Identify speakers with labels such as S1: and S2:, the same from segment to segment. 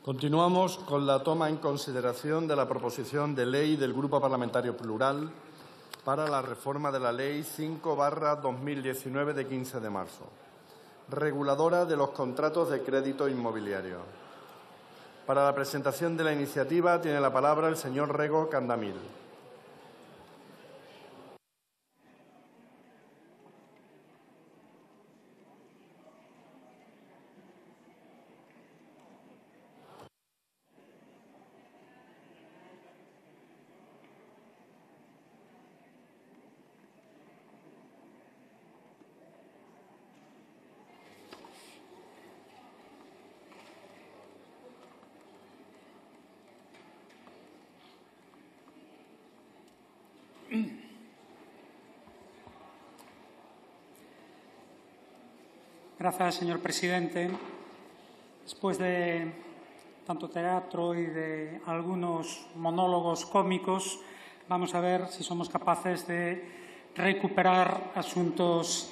S1: Continuamos con la toma en consideración de la proposición de ley del Grupo Parlamentario Plural para la reforma de la Ley 5/2019 de 15 de marzo, reguladora de los contratos de crédito inmobiliario. Para la presentación de la iniciativa tiene la palabra el señor Rego Candamil.
S2: Gracias, señor presidente. Después de tanto teatro y de algunos monólogos cómicos, vamos a ver si somos capaces de recuperar asuntos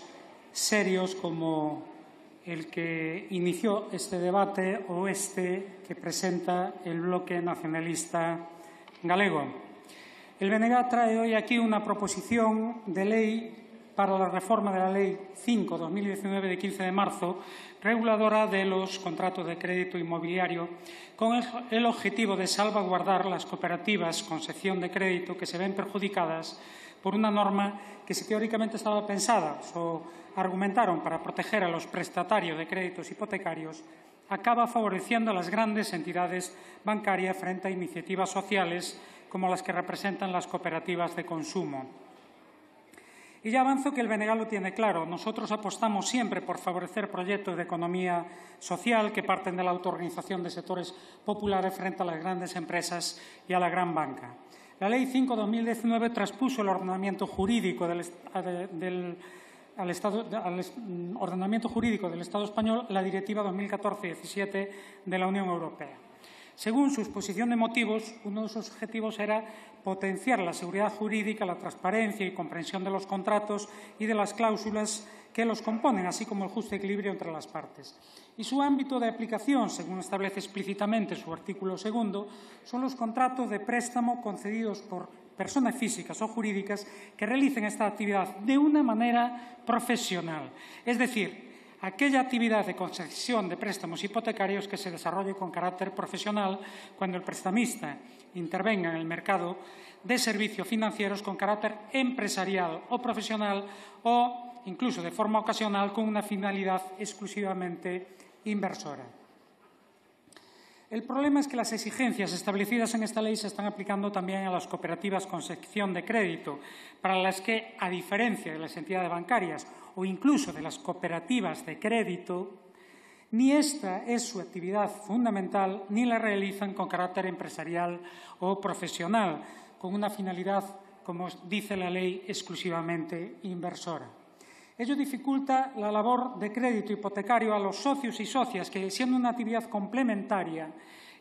S2: serios como el que inició este debate o este que presenta el bloque nacionalista galego. El BNG trae hoy aquí una proposición de ley para la reforma de la Ley 5/2019 de 15 de marzo, reguladora de los contratos de crédito inmobiliario, con el objetivo de salvaguardar las cooperativas con sección de crédito que se ven perjudicadas por una norma que, si teóricamente estaba pensada o argumentaron para proteger a los prestatarios de créditos hipotecarios, acaba favoreciendo a las grandes entidades bancarias frente a iniciativas sociales como las que representan las cooperativas de consumo. Y ya avanzo que el BNG lo tiene claro. Nosotros apostamos siempre por favorecer proyectos de economía social que parten de la autoorganización de sectores populares frente a las grandes empresas y a la gran banca. La Ley 5/2019 traspuso el ordenamiento jurídico del Estado español la Directiva 2014/17 de la Unión Europea. Según su exposición de motivos, uno de sus objetivos era potenciar la seguridad jurídica, la transparencia y comprensión de los contratos y de las cláusulas que los componen, así como el justo equilibrio entre las partes. Y su ámbito de aplicación, según establece explícitamente su artículo 2, son los contratos de préstamo concedidos por personas físicas o jurídicas que realicen esta actividad de una manera profesional, es decir, aquella actividad de concesión de préstamos hipotecarios que se desarrolle con carácter profesional cuando el prestamista intervenga en el mercado de servicios financieros con carácter empresarial o profesional o, incluso de forma ocasional, con una finalidad exclusivamente inversora. El problema es que las exigencias establecidas en esta ley se están aplicando también a las cooperativas con sección de crédito, para las que, a diferencia de las entidades bancarias o incluso de las cooperativas de crédito, ni esta es su actividad fundamental ni la realizan con carácter empresarial o profesional, con una finalidad, como dice la ley, exclusivamente inversora. Ello dificulta la labor de crédito hipotecario a los socios y socias que, siendo una actividad complementaria,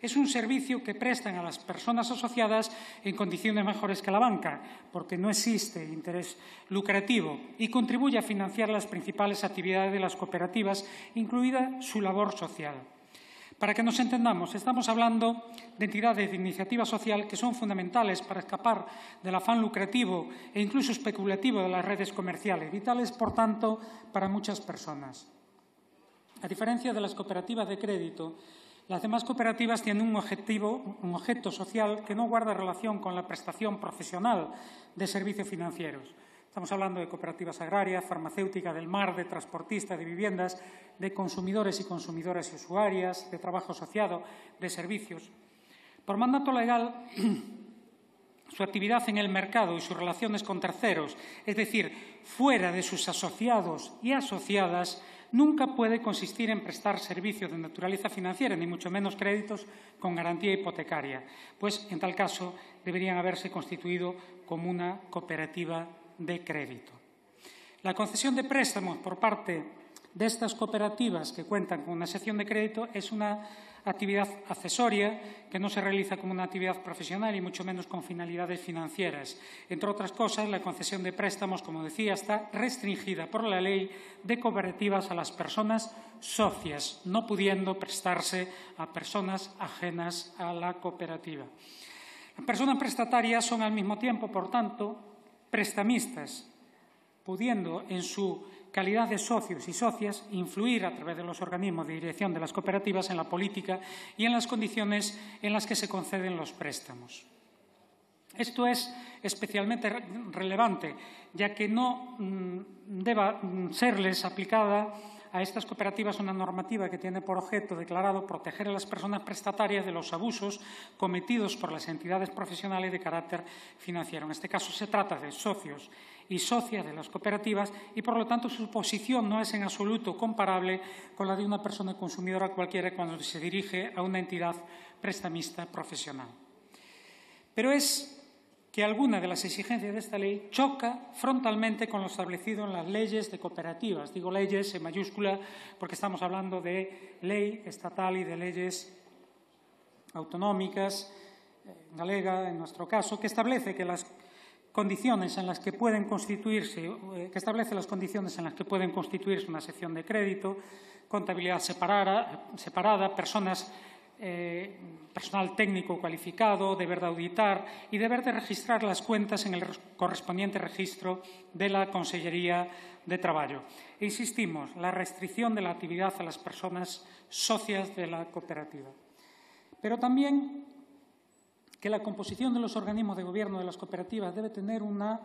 S2: es un servicio que prestan a las personas asociadas en condiciones mejores que la banca, porque no existe interés lucrativo y contribuye a financiar las principales actividades de las cooperativas, incluida su labor social. Para que nos entendamos, estamos hablando de entidades de iniciativa social que son fundamentales para escapar del afán lucrativo e incluso especulativo de las redes comerciales, vitales, por tanto, para muchas personas. A diferencia de las cooperativas de crédito, las demás cooperativas tienen un objeto social que no guarda relación con la prestación profesional de servicios financieros. Estamos hablando de cooperativas agrarias, farmacéuticas, del mar, de transportistas, de viviendas, de consumidores y consumidoras y usuarias, de trabajo asociado, de servicios. Por mandato legal, su actividad en el mercado y sus relaciones con terceros, es decir, fuera de sus asociados y asociadas, nunca puede consistir en prestar servicios de naturaleza financiera, ni mucho menos créditos con garantía hipotecaria, pues en tal caso deberían haberse constituido como una cooperativa de crédito. La concesión de préstamos por parte de estas cooperativas que cuentan con una sección de crédito es una actividad accesoria que no se realiza como una actividad profesional y mucho menos con finalidades financieras. Entre otras cosas, la concesión de préstamos, como decía, está restringida por la Ley de Cooperativas a las personas socias, no pudiendo prestarse a personas ajenas a la cooperativa. Las personas prestatarias son al mismo tiempo, por tanto, prestamistas, pudiendo en su calidad de socios y socias influir a través de los organismos de dirección de las cooperativas en la política y en las condiciones en las que se conceden los préstamos. Esto es especialmente relevante, ya que no deba serles aplicada a estas cooperativas una normativa que tiene por objeto declarado proteger a las personas prestatarias de los abusos cometidos por las entidades profesionales de carácter financiero. En este caso se trata de socios y socias de las cooperativas y, por lo tanto, su posición no es en absoluto comparable con la de una persona consumidora cualquiera cuando se dirige a una entidad prestamista profesional. Pero es que alguna de las exigencias de esta ley choca frontalmente con lo establecido en las leyes de cooperativas. Digo leyes en mayúscula porque estamos hablando de ley estatal y de leyes autonómicas, galega en nuestro caso, que establece que las condiciones en las que pueden constituirse, una sección de crédito, contabilidad separada, personal técnico cualificado, deber de auditar y deber de registrar las cuentas en el correspondiente registro de la Consellería de Traballo. E insistimos, la restricción de la actividad a las personas socias de la cooperativa. Pero también que la composición de los organismos de gobierno de las cooperativas debe tener una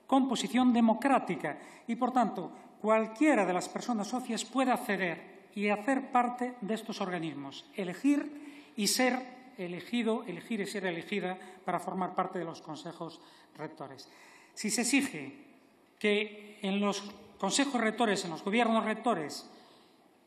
S2: composición democrática y, por tanto, cualquiera de las personas socias puede acceder y hacer parte de estos organismos, elegir y ser elegido, elegir y ser elegida para formar parte de los consejos rectores. Si se exige que en los consejos rectores, en los gobiernos rectores,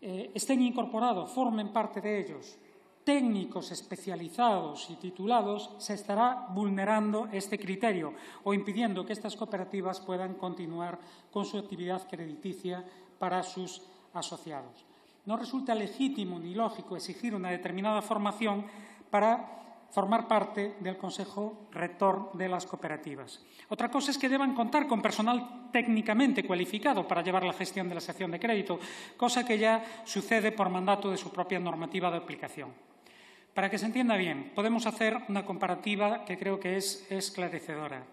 S2: estén incorporados, formen parte de ellos, técnicos especializados y titulados, se estará vulnerando este criterio o impidiendo que estas cooperativas puedan continuar con su actividad crediticia para sus asociados. No resulta legítimo ni lógico exigir una determinada formación para formar parte del Consejo Rector de las cooperativas. Otra cosa es que deban contar con personal técnicamente cualificado para llevar la gestión de la sección de crédito, cosa que ya sucede por mandato de su propia normativa de aplicación. Para que se entienda bien, podemos hacer una comparativa que creo que es esclarecedora.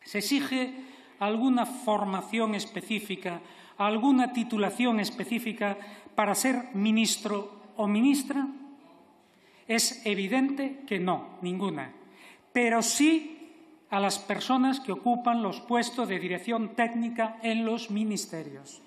S2: ¿Se exige alguna formación específica, alguna titulación específica para ser ministro o ministra? Es evidente que no, ninguna. Pero sí a las personas que ocupan los puestos de dirección técnica en los ministerios.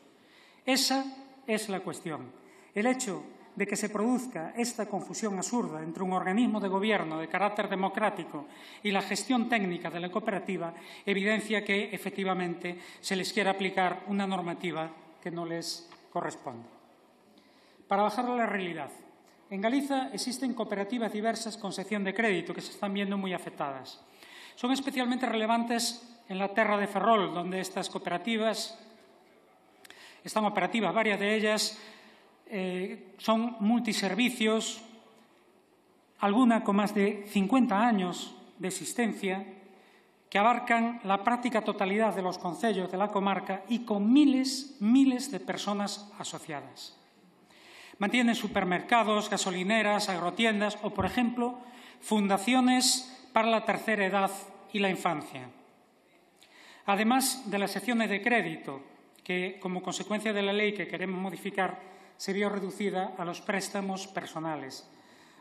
S2: Esa es la cuestión. El hecho de que se produzca esta confusión absurda entre un organismo de gobierno de carácter democrático y la gestión técnica de la cooperativa evidencia que, efectivamente, se les quiere aplicar una normativa que no les corresponde. Para bajar a la realidad, en Galicia existen cooperativas diversas con sección de crédito que se están viendo muy afectadas. Son especialmente relevantes en la terra de Ferrol, donde estas cooperativas están operativas, varias de ellas son multiservicios, alguna con más de 50 años de existencia, que abarcan la práctica totalidad de los concellos de la comarca y con miles de personas asociadas. Mantienen supermercados, gasolineras, agrotiendas o, por ejemplo, fundaciones para la tercera edad y la infancia. Además de las secciones de crédito, que como consecuencia de la ley que queremos modificar se vio reducida a los préstamos personales.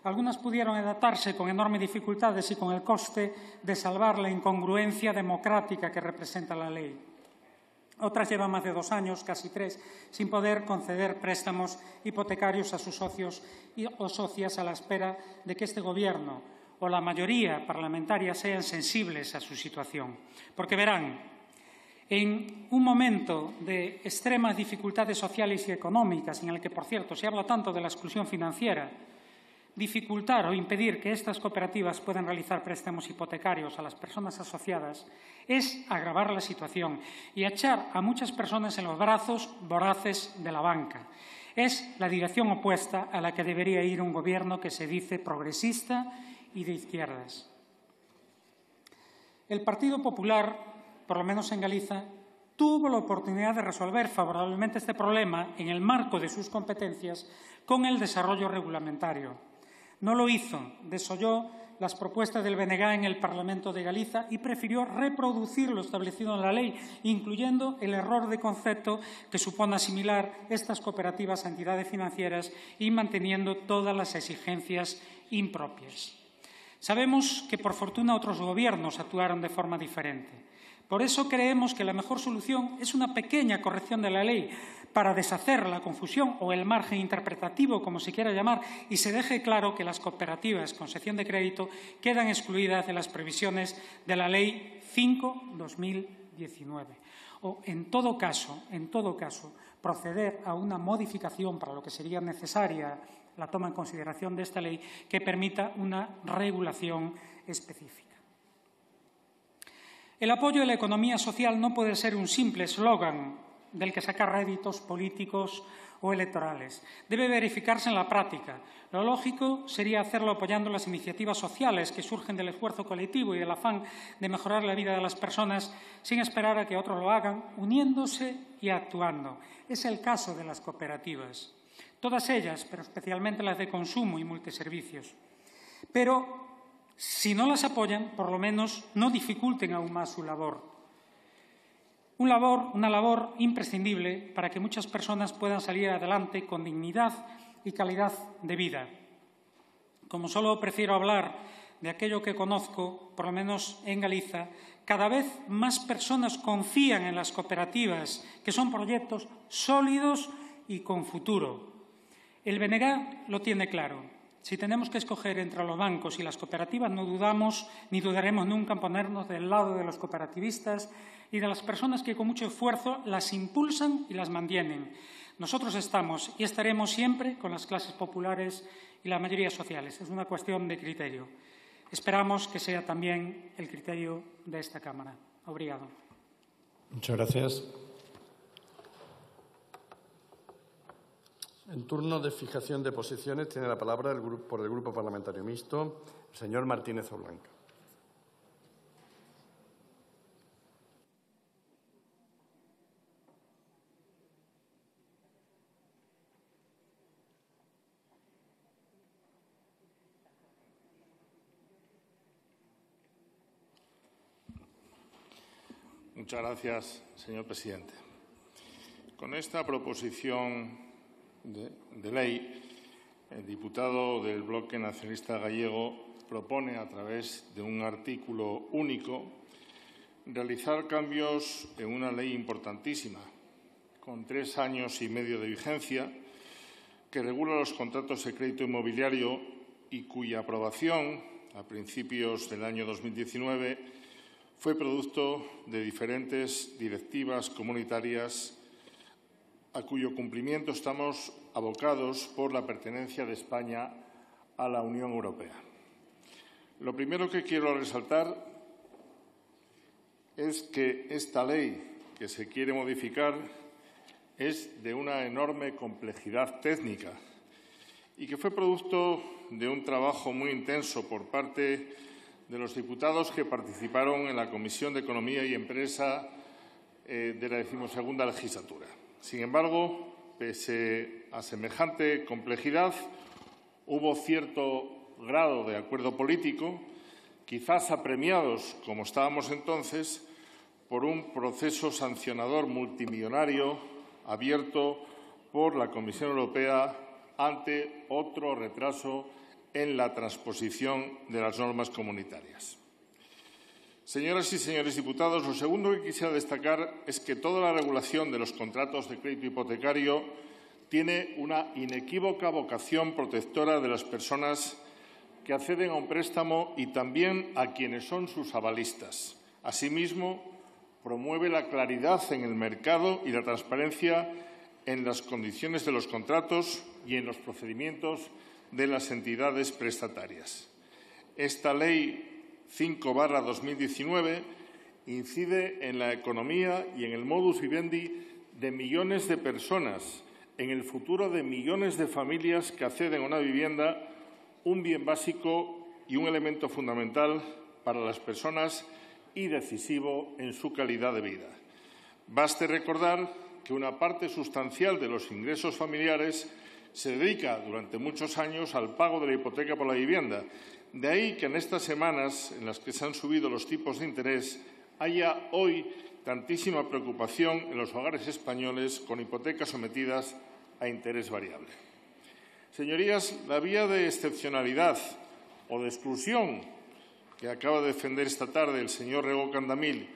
S2: Algunas pudieron adaptarse con enormes dificultades y con el coste de salvar la incongruencia democrática que representa la ley. Otras llevan más de 2 años, casi 3, sin poder conceder préstamos hipotecarios a sus socios o socias a la espera de que este Gobierno o la mayoría parlamentaria sean sensibles a su situación. Porque verán, en un momento de extremas dificultades sociales y económicas, en el que, por cierto, se habla tanto de la exclusión financiera, dificultar o impedir que estas cooperativas puedan realizar préstamos hipotecarios a las personas asociadas es agravar la situación y echar a muchas personas en los brazos voraces de la banca. Es la dirección opuesta a la que debería ir un gobierno que se dice progresista y de izquierdas. El Partido Popular, por lo menos en Galicia, tuvo la oportunidad de resolver favorablemente este problema en el marco de sus competencias con el desarrollo regulamentario. No lo hizo, desoyó las propuestas del BNG en el Parlamento de Galicia y prefirió reproducir lo establecido en la ley, incluyendo el error de concepto que supone asimilar estas cooperativas a entidades financieras y manteniendo todas las exigencias impropias. Sabemos que, por fortuna, otros gobiernos actuaron de forma diferente. Por eso creemos que la mejor solución es una pequeña corrección de la ley para deshacer la confusión o el margen interpretativo, como se quiera llamar, y se deje claro que las cooperativas con sección de crédito quedan excluidas de las previsiones de la Ley 5/2019. O, en todo caso, proceder a una modificación para lo que sería necesaria la toma en consideración de esta ley que permita una regulación específica. El apoyo a la economía social no puede ser un simple eslogan del que sacar réditos políticos o electorales. Debe verificarse en la práctica. Lo lógico sería hacerlo apoyando las iniciativas sociales que surgen del esfuerzo colectivo y del afán de mejorar la vida de las personas sin esperar a que otros lo hagan, uniéndose y actuando. Es el caso de las cooperativas. Todas ellas, pero especialmente las de consumo y multiservicios. Pero si no las apoyan, por lo menos no dificulten aún más su labor. Una labor imprescindible para que muchas personas puedan salir adelante con dignidad y calidad de vida. Como solo prefiero hablar de aquello que conozco, por lo menos en Galicia, cada vez más personas confían en las cooperativas, que son proyectos sólidos y con futuro. El BNG lo tiene claro. Si tenemos que escoger entre los bancos y las cooperativas, no dudamos ni dudaremos nunca en ponernos del lado de los cooperativistas y de las personas que con mucho esfuerzo las impulsan y las mantienen. Nosotros estamos y estaremos siempre con las clases populares y las mayorías sociales. Es una cuestión de criterio. Esperamos que sea también el criterio de esta Cámara. Obrigado.
S1: Muchas gracias. En turno de fijación de posiciones tiene la palabra por el Grupo Parlamentario Mixto, el señor Martínez Oblanca.
S3: Muchas gracias, señor presidente. Con esta proposición de ley, el diputado del Bloque Nacionalista Gallego propone, a través de un artículo único, realizar cambios en una ley importantísima, con 3 años y medio de vigencia, que regula los contratos de crédito inmobiliario y cuya aprobación, a principios del año 2019, fue producto de diferentes directivas comunitarias a cuyo cumplimiento estamos abocados por la pertenencia de España a la Unión Europea. Lo primero que quiero resaltar es que esta ley que se quiere modificar es de una enorme complejidad técnica y que fue producto de un trabajo muy intenso por parte de los diputados que participaron en la Comisión de Economía y Empresa de la 12ª legislatura. Sin embargo, pese a semejante complejidad, hubo cierto grado de acuerdo político, quizás apremiados, como estábamos entonces, por un proceso sancionador multimillonario abierto por la Comisión Europea ante otro retraso en la transposición de las normas comunitarias. Señoras y señores diputados, lo segundo que quisiera destacar es que toda la regulación de los contratos de crédito hipotecario tiene una inequívoca vocación protectora de las personas que acceden a un préstamo y también a quienes son sus avalistas. Asimismo, promueve la claridad en el mercado y la transparencia en las condiciones de los contratos y en los procedimientos de las entidades prestatarias. Esta Ley 5/2019 incide en la economía y en el modus vivendi de millones de personas en el futuro de millones de familias que acceden a una vivienda, un bien básico y un elemento fundamental para las personas y decisivo en su calidad de vida. Baste recordar que una parte sustancial de los ingresos familiares se dedica durante muchos años al pago de la hipoteca por la vivienda. De ahí que en estas semanas en las que se han subido los tipos de interés haya hoy tantísima preocupación en los hogares españoles con hipotecas sometidas a interés variable. Señorías, la vía de excepcionalidad o de exclusión que acaba de defender esta tarde el señor Rego Candamil,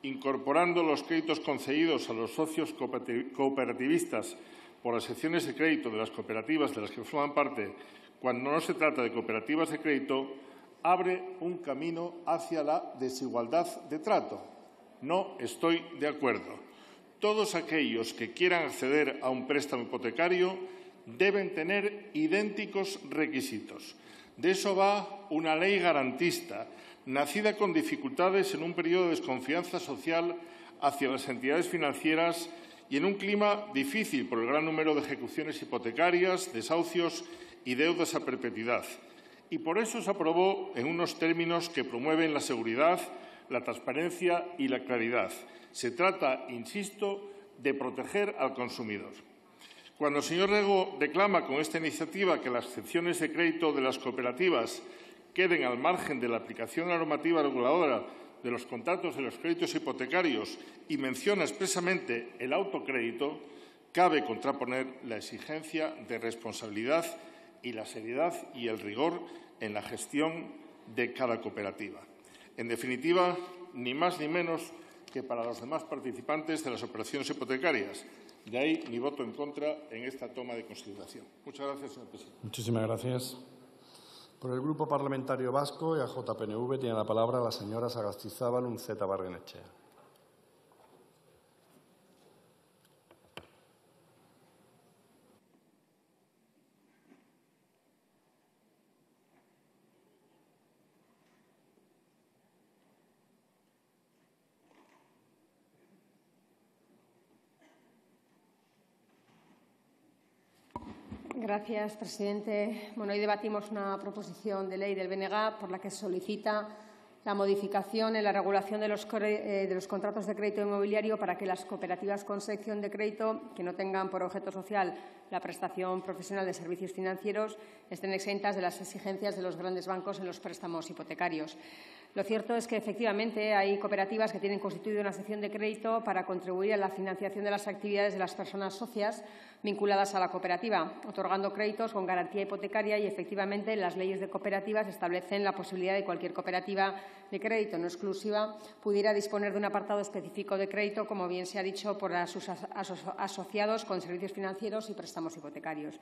S3: incorporando los créditos concedidos a los socios cooperativistas por las secciones de crédito de las cooperativas de las que forman parte, cuando no se trata de cooperativas de crédito, abre un camino hacia la desigualdad de trato. No estoy de acuerdo. Todos aquellos que quieran acceder a un préstamo hipotecario deben tener idénticos requisitos. De eso va una ley garantista, nacida con dificultades en un periodo de desconfianza social hacia las entidades financieras y en un clima difícil por el gran número de ejecuciones hipotecarias, desahucios y deudas a perpetuidad. Y por eso se aprobó en unos términos que promueven la seguridad, la transparencia y la claridad. Se trata, insisto, de proteger al consumidor. Cuando el señor Rego declama con esta iniciativa que las excepciones de crédito de las cooperativas queden al margen de la aplicación de la normativa reguladora de los contratos de los créditos hipotecarios y menciona expresamente el autocrédito, cabe contraponer la exigencia de responsabilidad y la seriedad y el rigor en la gestión de cada cooperativa. En definitiva, ni más ni menos que para los demás participantes de las operaciones hipotecarias. De ahí mi voto en contra en esta toma de consideración. Muchas gracias, señor presidente.
S1: Muchísimas gracias. Por el Grupo Parlamentario Vasco, EAJ-PNV, tiene la palabra la señora Sagastizábal Unceta Barrenechea.
S4: Gracias, presidente. Bueno, hoy debatimos una proposición de ley del BNG por la que se solicita la modificación en la regulación de los contratos de crédito inmobiliario para que las cooperativas con sección de crédito que no tengan por objeto social la prestación profesional de servicios financieros estén exentas de las exigencias de los grandes bancos en los préstamos hipotecarios. Lo cierto es que, efectivamente, hay cooperativas que tienen constituido una sección de crédito para contribuir a la financiación de las actividades de las personas socias vinculadas a la cooperativa, otorgando créditos con garantía hipotecaria y, efectivamente, las leyes de cooperativas establecen la posibilidad de que cualquier cooperativa de crédito no exclusiva pudiera disponer de un apartado específico de crédito, como bien se ha dicho, por sus asociados con servicios financieros y préstamos hipotecarios.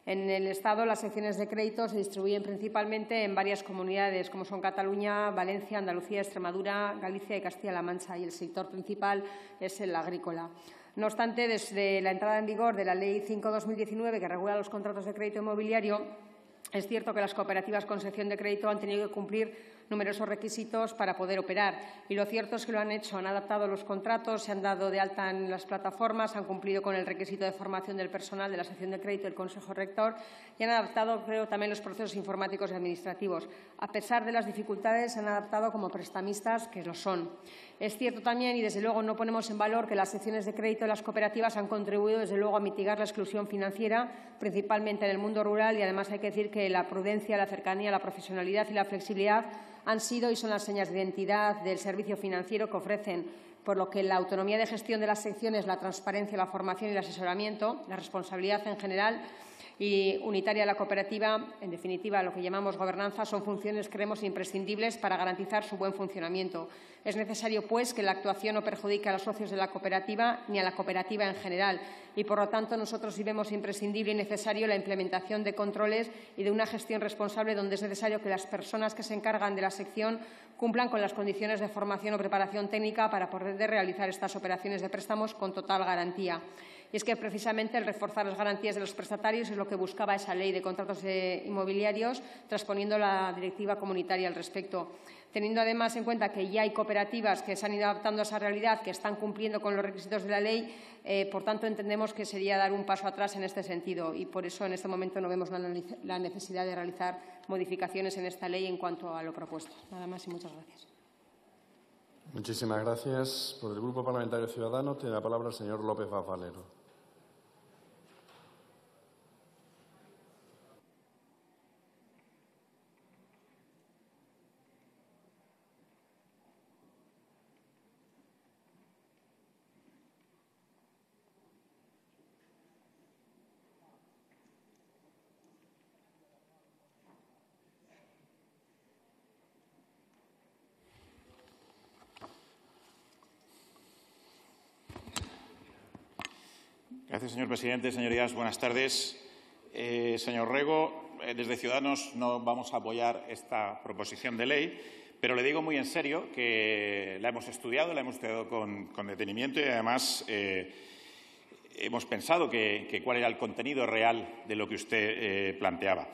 S4: En el Estado, las secciones de crédito se distribuyen principalmente en varias comunidades, como son Cataluña, Valencia, Andalucía, Extremadura, Galicia y Castilla-La Mancha, y el sector principal es el agrícola. No obstante, desde la entrada en vigor de la Ley 5/2019, que regula los contratos de crédito inmobiliario, es cierto que las cooperativas con sección de crédito han tenido que cumplir numerosos requisitos para poder operar. Y lo cierto es que lo han hecho, han adaptado los contratos, se han dado de alta en las plataformas, han cumplido con el requisito de formación del personal de la sección de crédito del Consejo Rector y han adaptado, creo, también los procesos informáticos y administrativos. A pesar de las dificultades, se han adaptado como prestamistas que lo son. Es cierto también, y desde luego no ponemos en valor, que las secciones de crédito de las cooperativas han contribuido desde luego a mitigar la exclusión financiera, principalmente en el mundo rural, y además hay que decir que la prudencia, la cercanía, la profesionalidad y la flexibilidad han sido y son las señas de identidad del servicio financiero que ofrecen, por lo que la autonomía de gestión de las secciones, la transparencia, la formación y el asesoramiento, la responsabilidad en general y unitaria de la cooperativa, en definitiva, lo que llamamos gobernanza, son funciones, creemos, imprescindibles para garantizar su buen funcionamiento. Es necesario, pues, que la actuación no perjudique a los socios de la cooperativa ni a la cooperativa en general y, por lo tanto, nosotros sí vemos imprescindible y necesario la implementación de controles y de una gestión responsable donde es necesario que las personas que se encargan de la sección cumplan con las condiciones de formación o preparación técnica para poder realizar estas operaciones de préstamos con total garantía. Y es que precisamente el reforzar las garantías de los prestatarios es lo que buscaba esa ley de contratos inmobiliarios, transponiendo la directiva comunitaria al respecto. Teniendo además en cuenta que ya hay cooperativas que se han ido adaptando a esa realidad, que están cumpliendo con los requisitos de la ley, por tanto entendemos que sería dar un paso atrás en este sentido y por eso en este momento no vemos la necesidad de realizar modificaciones en esta ley en cuanto a lo propuesto. Nada más y muchas gracias.
S1: Muchísimas gracias. Por el Grupo Parlamentario Ciudadanos tiene la palabra el señor López Valero.
S5: Gracias, señor presidente. Señorías, buenas tardes. Señor Rego, desde Ciudadanos no vamos a apoyar esta proposición de ley, pero le digo muy en serio que la hemos estudiado con detenimiento y, además, hemos pensado cuál era el contenido real de lo que usted planteaba.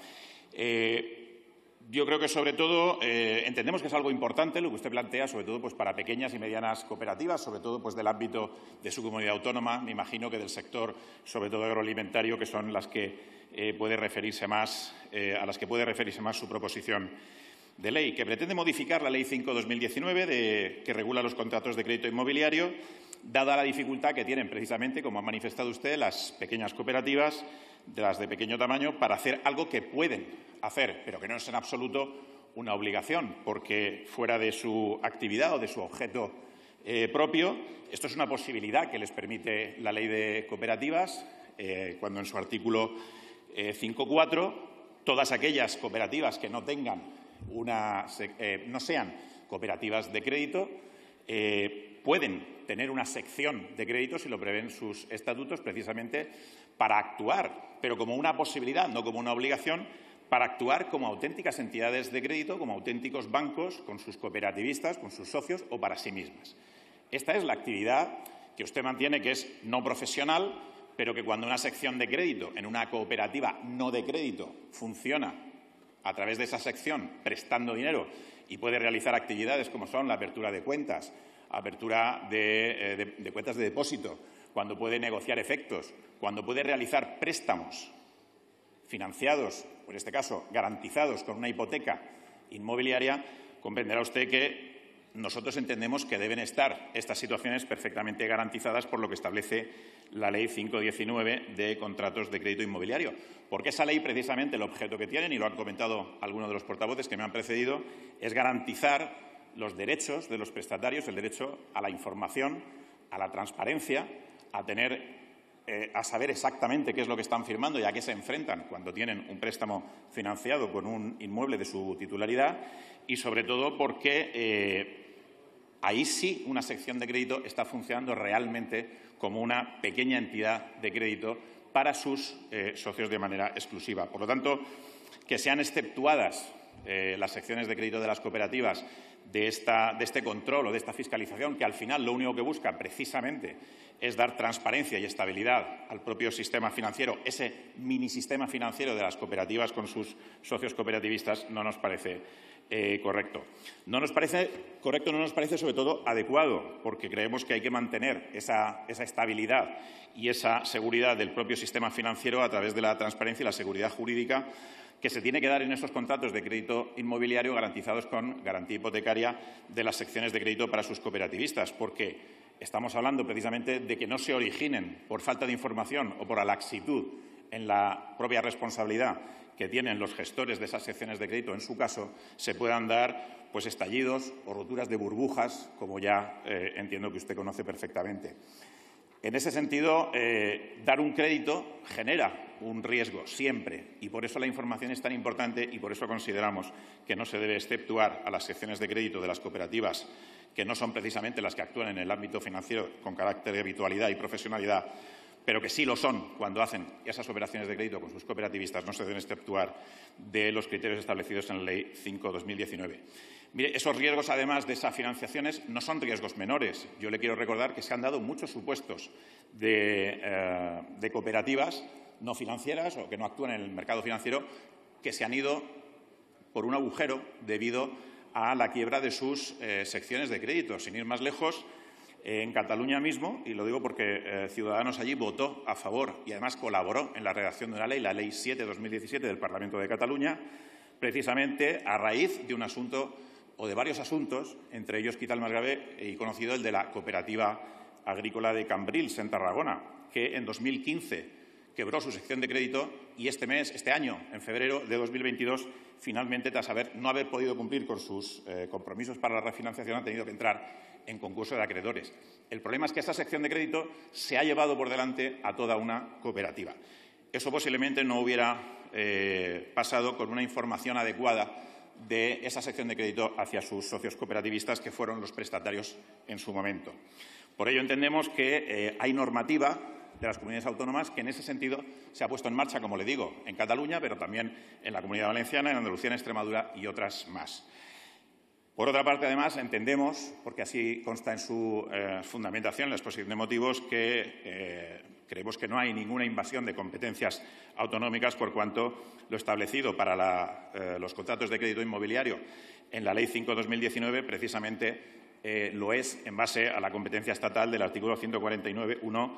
S5: Yo creo que, sobre todo, entendemos que es algo importante lo que usted plantea, sobre todo pues, para pequeñas y medianas cooperativas, sobre todo pues, del ámbito de su comunidad autónoma, me imagino que del sector, sobre todo agroalimentario, que son las que puede referirse más, a las que puede referirse más su proposición de ley, que pretende modificar la Ley 5/2019, que regula los contratos de crédito inmobiliario, dada la dificultad que tienen precisamente, como ha manifestado usted, las pequeñas cooperativas, de las de pequeño tamaño, para hacer algo que pueden hacer, pero que no es en absoluto una obligación, porque fuera de su actividad o de su objeto propio, esto es una posibilidad que les permite la Ley de Cooperativas, cuando en su artículo 5.4 todas aquellas cooperativas que no tengan no sean cooperativas de crédito pueden tener una sección de crédito, si lo prevén sus estatutos, precisamente para actuar, pero como una posibilidad, no como una obligación, para actuar como auténticas entidades de crédito, como auténticos bancos, con sus cooperativistas, con sus socios o para sí mismas. Esta es la actividad que usted mantiene, que es no profesional, pero que cuando una sección de crédito en una cooperativa no de crédito funciona a través de esa sección prestando dinero y puede realizar actividades como son la apertura de cuentas, apertura de cuentas de depósito, cuando puede negociar efectos, cuando puede realizar préstamos financiados, o en este caso garantizados con una hipoteca inmobiliaria, comprenderá usted que nosotros entendemos que deben estar estas situaciones perfectamente garantizadas por lo que establece la Ley 5/19 de contratos de crédito inmobiliario. Porque esa ley, precisamente, el objeto que tienen, y lo han comentado algunos de los portavoces que me han precedido, es garantizar los derechos de los prestatarios, el derecho a la información, a la transparencia, a saber exactamente qué es lo que están firmando y a qué se enfrentan cuando tienen un préstamo financiado con un inmueble de su titularidad y, sobre todo, porque ahí sí una sección de crédito está funcionando realmente como una pequeña entidad de crédito para sus socios de manera exclusiva. Por lo tanto, que sean exceptuadas las secciones de crédito de las cooperativas de este control o de esta fiscalización, que al final lo único que busca precisamente es dar transparencia y estabilidad al propio sistema financiero, ese minisistema financiero de las cooperativas con sus socios cooperativistas, no nos parece correcto. No nos parece correcto, no nos parece sobre todo adecuado, porque creemos que hay que mantener esa estabilidad y esa seguridad del propio sistema financiero a través de la transparencia y la seguridad jurídica que se tiene que dar en esos contratos de crédito inmobiliario garantizados con garantía hipotecaria de las secciones de crédito para sus cooperativistas, porque estamos hablando precisamente de que no se originen por falta de información o por la laxitud en la propia responsabilidad que tienen los gestores de esas secciones de crédito, en su caso, se puedan dar pues, estallidos o roturas de burbujas, como ya entiendo que usted conoce perfectamente. En ese sentido, dar un crédito genera un riesgo siempre y por eso la información es tan importante y por eso consideramos que no se debe exceptuar a las secciones de crédito de las cooperativas que no son precisamente las que actúan en el ámbito financiero con carácter de habitualidad y profesionalidad, pero que sí lo son cuando hacen esas operaciones de crédito con sus cooperativistas, no se deben exceptuar de los criterios establecidos en la Ley 5/2019. Mire, esos riesgos, además de esas financiaciones, no son riesgos menores. Yo le quiero recordar que se han dado muchos supuestos de cooperativas no financieras o que no actúan en el mercado financiero que se han ido por un agujero debido a la quiebra de sus secciones de crédito. Sin ir más lejos, en Cataluña mismo, y lo digo porque Ciudadanos allí votó a favor y además colaboró en la redacción de una ley, la Ley 7/2017 del Parlamento de Cataluña, precisamente a raíz de un asunto o de varios asuntos, entre ellos quizá el más grave y conocido, el de la cooperativa agrícola de Cambrils, en Tarragona, que en 2015 quebró su sección de crédito y este año, en febrero de 2022, finalmente, tras no haber podido cumplir con sus compromisos para la refinanciación, ha tenido que entrar en concurso de acreedores. El problema es que esta sección de crédito se ha llevado por delante a toda una cooperativa. Eso posiblemente no hubiera pasado con una información adecuada de esa sección de crédito hacia sus socios cooperativistas, que fueron los prestatarios en su momento. Por ello, entendemos que hay normativa de las comunidades autónomas que, en ese sentido, se ha puesto en marcha, como le digo, en Cataluña, pero también en la Comunidad Valenciana, en Andalucía, en Extremadura y otras más. Por otra parte, además, entendemos, porque así consta en su fundamentación, en la exposición de motivos, que creemos que no hay ninguna invasión de competencias autonómicas por cuanto lo establecido para los contratos de crédito inmobiliario en la Ley 5/2019 precisamente lo es en base a la competencia estatal del artículo 149.1,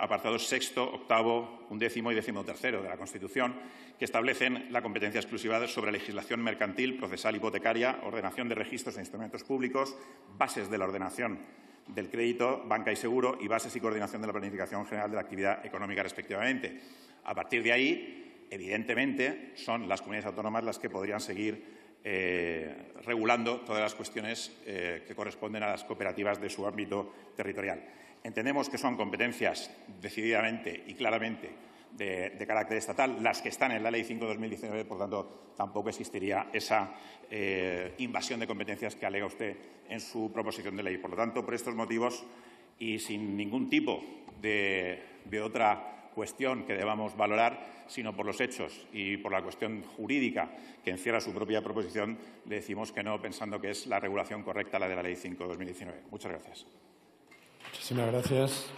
S5: apartados sexto, octavo, 11º y 13º de la Constitución, que establecen la competencia exclusiva sobre legislación mercantil, procesal, hipotecaria, ordenación de registros e instrumentos públicos, bases de la ordenación del crédito, banca y seguro y bases y coordinación de la planificación general de la actividad económica, respectivamente. A partir de ahí, evidentemente, son las comunidades autónomas las que podrían seguir regulando todas las cuestiones que corresponden a las cooperativas de su ámbito territorial. Entendemos que son competencias decididamente y claramente de carácter estatal las que están en la Ley 5/2019, por tanto, tampoco existiría esa invasión de competencias que alega usted en su proposición de ley. Por lo tanto, por estos motivos y sin ningún tipo de otra cuestión que debamos valorar, sino por los hechos y por la cuestión jurídica que encierra su propia proposición, le decimos que no, pensando que es la regulación correcta la de la Ley 5/2019. Muchas gracias.
S1: Muchísimas gracias.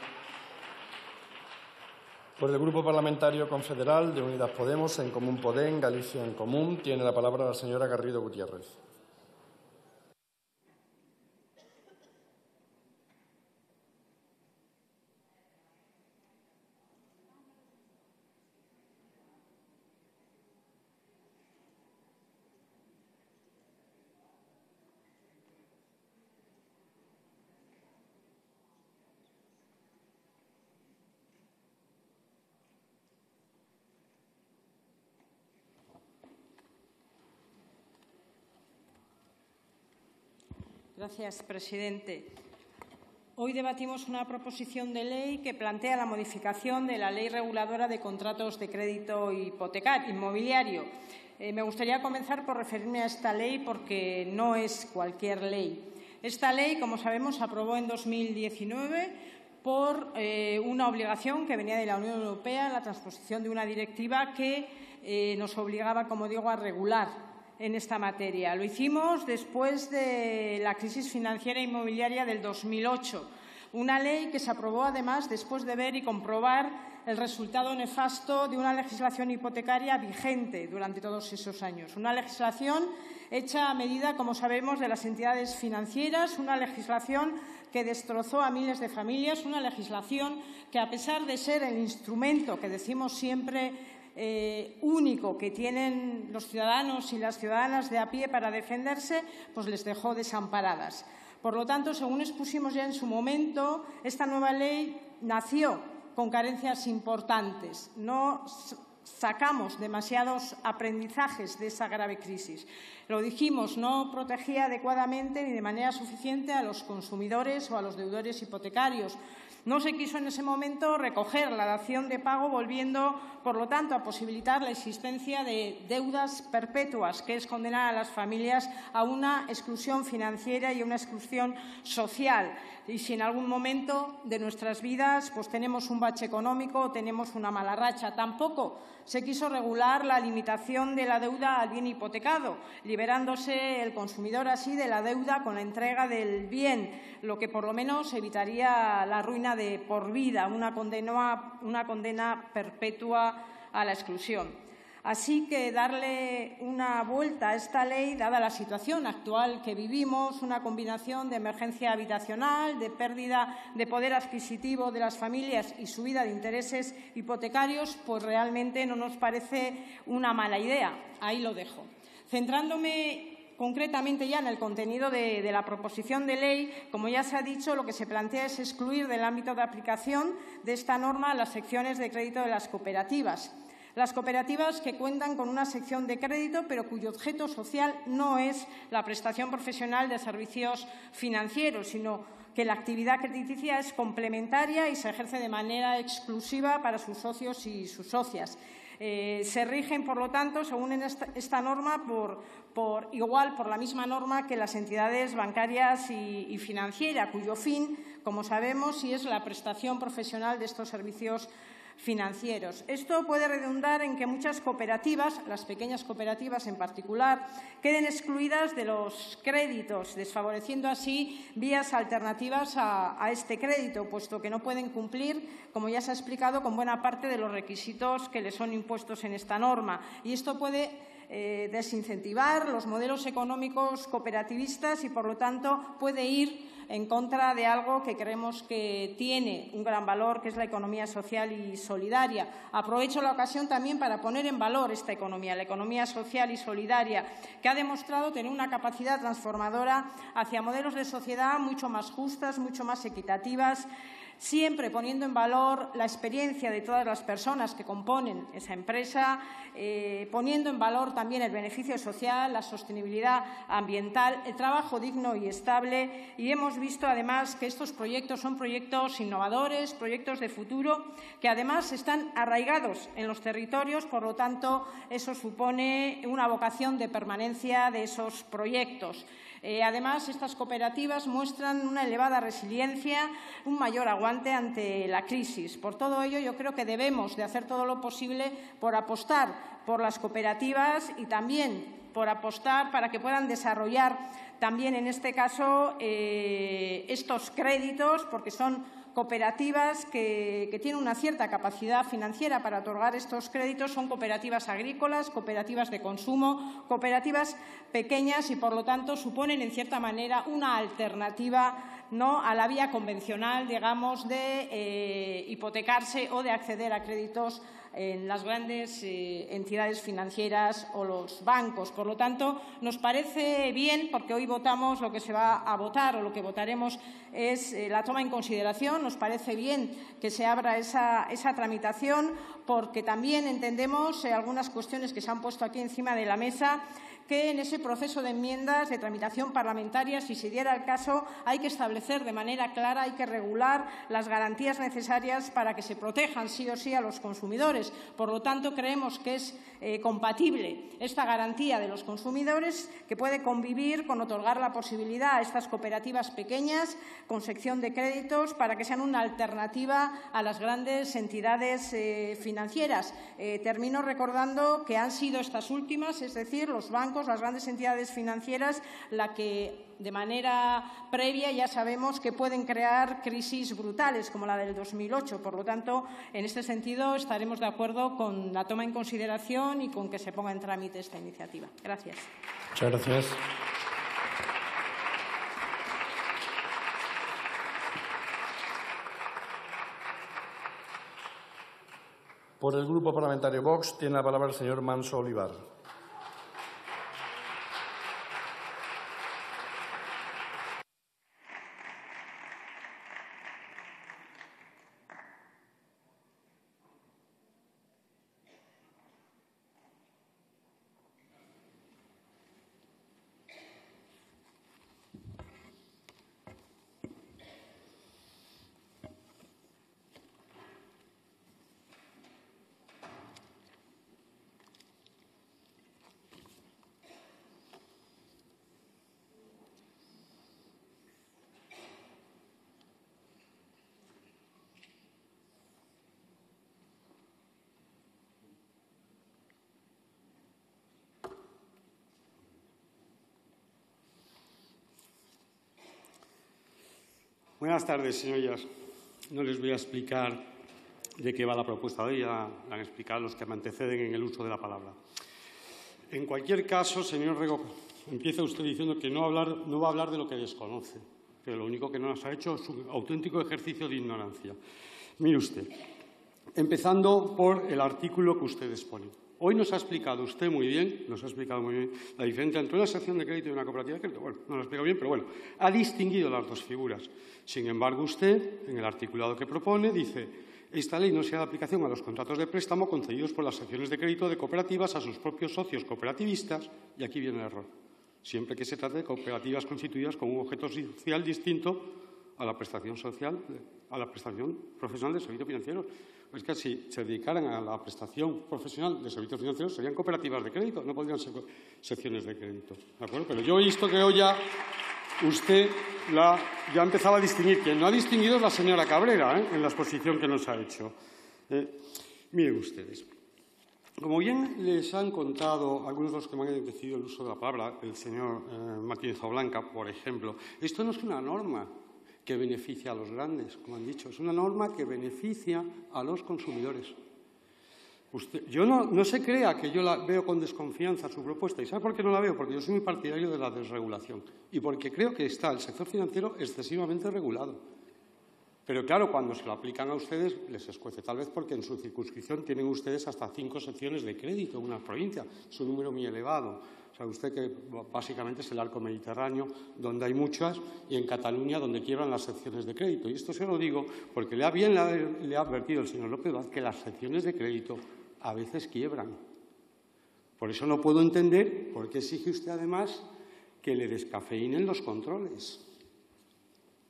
S1: Por el Grupo Parlamentario Confederal de Unidas Podemos, En Común Podem, Galicia en Común, tiene la palabra la señora Garrido Gutiérrez.
S6: Gracias, presidente. Hoy debatimos una proposición de ley que plantea la modificación de la Ley Reguladora de Contratos de Crédito Inmobiliario. Me gustaría comenzar por referirme a esta ley porque no es cualquier ley. Esta ley, como sabemos, se aprobó en 2019 por una obligación que venía de la Unión Europea, la transposición de una directiva que nos obligaba, como digo, a regular en esta materia. Lo hicimos después de la crisis financiera e inmobiliaria del 2008, una ley que se aprobó además después de ver y comprobar el resultado nefasto de una legislación hipotecaria vigente durante todos esos años. Una legislación hecha a medida, como sabemos, de las entidades financieras, una legislación que destrozó a miles de familias, una legislación que, a pesar de ser el instrumento que decimos siempre único que tienen los ciudadanos y las ciudadanas de a pie para defenderse, pues les dejó desamparadas. Por lo tanto, según expusimos ya en su momento, esta nueva ley nació con carencias importantes. No sacamos demasiados aprendizajes de esa grave crisis. Lo dijimos, no protegía adecuadamente ni de manera suficiente a los consumidores o a los deudores hipotecarios. No se quiso en ese momento recoger la dación de pago, volviendo, por lo tanto, a posibilitar la existencia de deudas perpetuas, que es condenar a las familias a una exclusión financiera y a una exclusión social. Y si en algún momento de nuestras vidas pues tenemos un bache económico o tenemos una mala racha, tampoco se quiso regular la limitación de la deuda al bien hipotecado, liberándose el consumidor así de la deuda con la entrega del bien, lo que por lo menos evitaría la ruina de por vida, una condena perpetua a la exclusión. Así que darle una vuelta a esta ley, dada la situación actual que vivimos, una combinación de emergencia habitacional, de pérdida de poder adquisitivo de las familias y subida de intereses hipotecarios, pues realmente no nos parece una mala idea. Ahí lo dejo. Centrándome concretamente ya en el contenido de la proposición de ley, como ya se ha dicho, lo que se plantea es excluir del ámbito de aplicación de esta norma las secciones de crédito de las cooperativas. Las cooperativas que cuentan con una sección de crédito, pero cuyo objeto social no es la prestación profesional de servicios financieros, sino que la actividad crediticia es complementaria y se ejerce de manera exclusiva para sus socios y sus socias. Se rigen, por lo tanto, según en esta norma, por la misma norma que las entidades bancarias y financieras, cuyo fin, como sabemos, sí es la prestación profesional de estos servicios financieros. Esto puede redundar en que muchas cooperativas, las pequeñas cooperativas en particular, queden excluidas de los créditos, desfavoreciendo así vías alternativas a este crédito, puesto que no pueden cumplir, como ya se ha explicado, con buena parte de los requisitos que les son impuestos en esta norma. Y esto puede desincentivar los modelos económicos cooperativistas y, por lo tanto, puede ir en contra de algo que creemos que tiene un gran valor, que es la economía social y solidaria. Aprovecho la ocasión también para poner en valor esta economía, la economía social y solidaria, que ha demostrado tener una capacidad transformadora hacia modelos de sociedad mucho más justas, mucho más equitativas, siempre poniendo en valor la experiencia de todas las personas que componen esa empresa, poniendo en valor también el beneficio social, la sostenibilidad ambiental, el trabajo digno y estable. Y hemos visto, además, que estos proyectos son proyectos innovadores, proyectos de futuro, que además están arraigados en los territorios. Por lo tanto, eso supone una vocación de permanencia de esos proyectos. Además, estas cooperativas muestran una elevada resiliencia, un mayor aguante ante la crisis. Por todo ello, yo creo que debemos de hacer todo lo posible por apostar por las cooperativas y también por apostar para que puedan desarrollar también, en este caso, estos créditos, porque son cooperativas que tienen una cierta capacidad financiera para otorgar estos créditos. Son cooperativas agrícolas, cooperativas de consumo, cooperativas pequeñas y, por lo tanto, suponen, en cierta manera, una alternativa no a la vía convencional, digamos, de hipotecarse o de acceder a créditos en las grandes entidades financieras o los bancos. Por lo tanto, nos parece bien, porque hoy votamos lo que se va a votar o lo que votaremos es la toma en consideración. Nos parece bien que se abra esa tramitación, porque también entendemos algunas cuestiones que se han puesto aquí encima de la mesa, que en ese proceso de enmiendas, de tramitación parlamentaria, si se diera el caso, hay que establecer de manera clara, hay que regular las garantías necesarias para que se protejan sí o sí a los consumidores. Por lo tanto, creemos que es compatible esta garantía de los consumidores, que puede convivir con otorgar la posibilidad a estas cooperativas pequeñas con sección de créditos para que sean una alternativa a las grandes entidades financieras. Termino recordando que han sido estas últimas, es decir, los bancos, las grandes entidades financieras, la que de manera previa ya sabemos que pueden crear crisis brutales como la del 2008. Por lo tanto, en este sentido estaremos de acuerdo con la toma en consideración y con que se ponga en trámite esta iniciativa. Gracias.
S1: Muchas gracias. Por el Grupo Parlamentario Vox tiene la palabra el señor Manso Olivar.
S7: Buenas tardes, señorías. No les voy a explicar de qué va la propuesta de hoy, ya la han explicado los que me anteceden en el uso de la palabra. En cualquier caso, señor Rego, empieza usted diciendo que no va a hablar de lo que desconoce, que lo único que no nos ha hecho es un auténtico ejercicio de ignorancia. Mire usted, empezando por el artículo que usted expone. Hoy nos ha explicado usted muy bien, la diferencia entre una sección de crédito y una cooperativa de crédito. Bueno, no lo ha explicado bien, pero bueno, ha distinguido las dos figuras. Sin embargo, usted, en el articulado que propone, dice: esta ley no sea de aplicación a los contratos de préstamo concedidos por las secciones de crédito de cooperativas a sus propios socios cooperativistas, y aquí viene el error, siempre que se trate de cooperativas constituidas con un objeto social distinto a la prestación profesional de servicios financieros. Es que si se dedicaran a la prestación profesional de servicios financieros serían cooperativas de crédito, no podrían ser secciones de crédito. ¿De acuerdo? Pero yo he visto que hoy ya usted ya empezaba a distinguir. Quien no ha distinguido es la señora Cabrera, en la exposición que nos ha hecho. Miren ustedes. Como bien les han contado algunos de los que me han decidido el uso de la palabra, el señor Martínez Blanca, por ejemplo, esto no es una norma que beneficia a los grandes, como han dicho, es una norma que beneficia a los consumidores. Yo no se crea que yo la veo con desconfianza su propuesta. ¿Y sabe por qué no la veo? Porque yo soy muy partidario de la desregulación y porque creo que está el sector financiero excesivamente regulado. Pero claro, cuando se lo aplican a ustedes les escuece, tal vez porque en su circunscripción tienen ustedes hasta 5 secciones de crédito en una provincia, es un número muy elevado. Sabe usted que básicamente es el arco mediterráneo, donde hay muchas, y en Cataluña, donde quiebran las secciones de crédito. Y esto se lo digo porque le ha advertido el señor López Vaz que las secciones de crédito a veces quiebran. Por eso no puedo entender por qué exige usted además que le descafeínen los controles.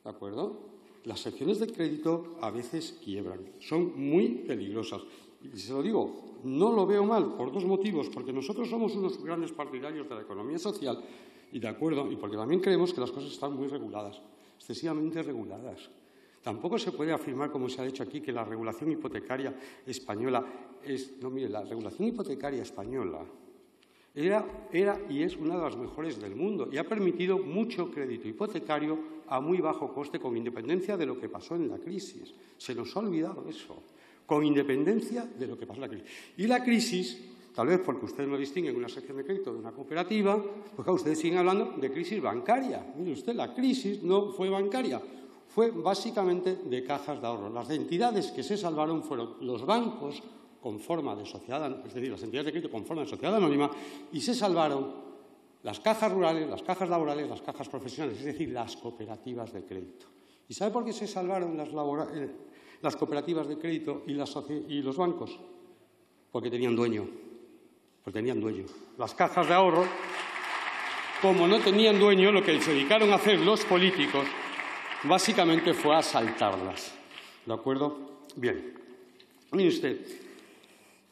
S7: ¿De acuerdo? Las secciones de crédito a veces quiebran, son muy peligrosas. Y se lo digo, no lo veo mal por dos motivos, porque nosotros somos unos grandes partidarios de la economía social y de acuerdo, y porque también creemos que las cosas están muy reguladas, excesivamente reguladas. Tampoco se puede afirmar, como se ha dicho aquí, que la regulación hipotecaria española es... No, mire, la regulación hipotecaria española era y es una de las mejores del mundo y ha permitido mucho crédito hipotecario a muy bajo coste, con independencia de lo que pasó en la crisis. Se nos ha olvidado eso, con independencia de lo que pasó en la crisis. Y la crisis, tal vez porque ustedes no distinguen una sección de crédito de una cooperativa, pues claro, ustedes siguen hablando de crisis bancaria. Mire usted, la crisis no fue bancaria, fue básicamente de cajas de ahorro. Las entidades que se salvaron fueron los bancos con forma de sociedad, es decir, las entidades de crédito con forma de sociedad anónima, y se salvaron las cajas rurales, las cajas laborales, las cajas profesionales, es decir, las cooperativas de crédito. ¿Y sabe por qué se salvaron las cooperativas de crédito y los bancos? Porque tenían dueño. Las cajas de ahorro, como no tenían dueño, lo que se dedicaron a hacer los políticos básicamente fue asaltarlas. ¿De acuerdo? Bien. Mire usted,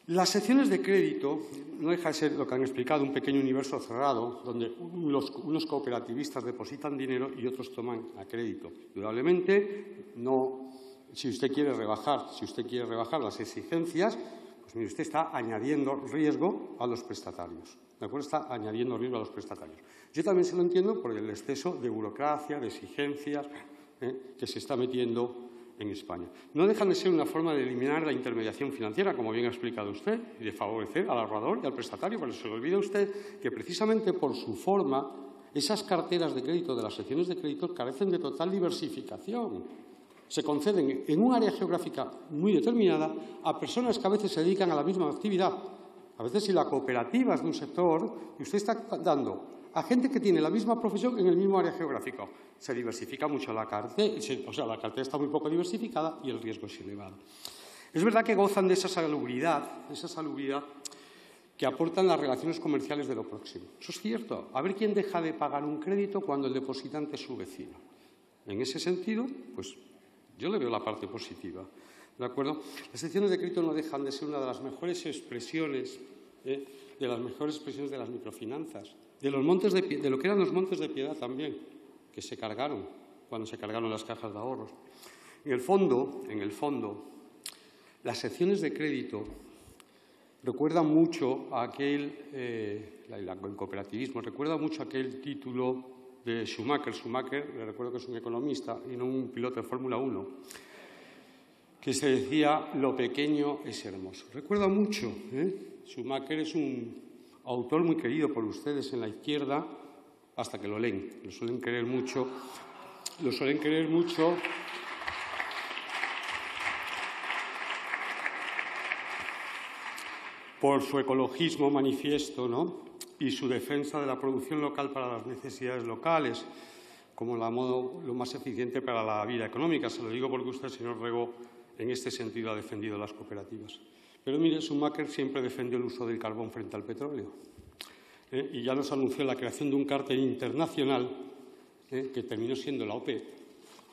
S7: las secciones de crédito no deja de ser lo que han explicado, un pequeño universo cerrado donde unos cooperativistas depositan dinero y otros toman a crédito. Indudablemente, si usted quiere rebajar las exigencias, pues mire, usted está añadiendo riesgo a los prestatarios. ¿De acuerdo? Está añadiendo riesgo a los prestatarios. Yo también se lo entiendo por el exceso de burocracia, de exigencias que se está metiendo en España. No dejan de ser una forma de eliminar la intermediación financiera, como bien ha explicado usted, y de favorecer al ahorrador y al prestatario, pero se le olvida a usted que precisamente por su forma esas carteras de crédito de las secciones de crédito carecen de total diversificación. Se conceden en un área geográfica muy determinada a personas que a veces se dedican a la misma actividad. A veces si la cooperativa es de un sector y usted está dando a gente que tiene la misma profesión en el mismo área geográfica. Se diversifica mucho la cartera, la cartera está muy poco diversificada y el riesgo es elevado. Es verdad que gozan de esa salubridad que aportan las relaciones comerciales de lo próximo. Eso es cierto. A ver quién deja de pagar un crédito cuando el depositante es su vecino. En ese sentido, pues yo le veo la parte positiva. ¿De acuerdo? Las secciones de crédito no dejan de ser una de las mejores expresiones, de las microfinanzas. De lo que eran los montes de piedad también, que se cargaron cuando se cargaron las cajas de ahorros. En el fondo, las secciones de crédito recuerdan mucho a el cooperativismo recuerda mucho aquel título de Schumacher. Schumacher, le recuerdo que es un economista y no un piloto de Fórmula 1, que se decía: lo pequeño es hermoso. Recuerda mucho, Schumacher es un autor muy querido por ustedes en la izquierda, hasta que lo leen. Lo suelen querer mucho. Por su ecologismo manifiesto, ¿no?, y su defensa de la producción local para las necesidades locales, como lo más eficiente para la vida económica. Se lo digo porque usted, señor Rego, en este sentido ha defendido las cooperativas. Pero mire, Schumacher siempre defendió el uso del carbón frente al petróleo. Y ya nos anunció la creación de un cártel internacional que terminó siendo la OPEP,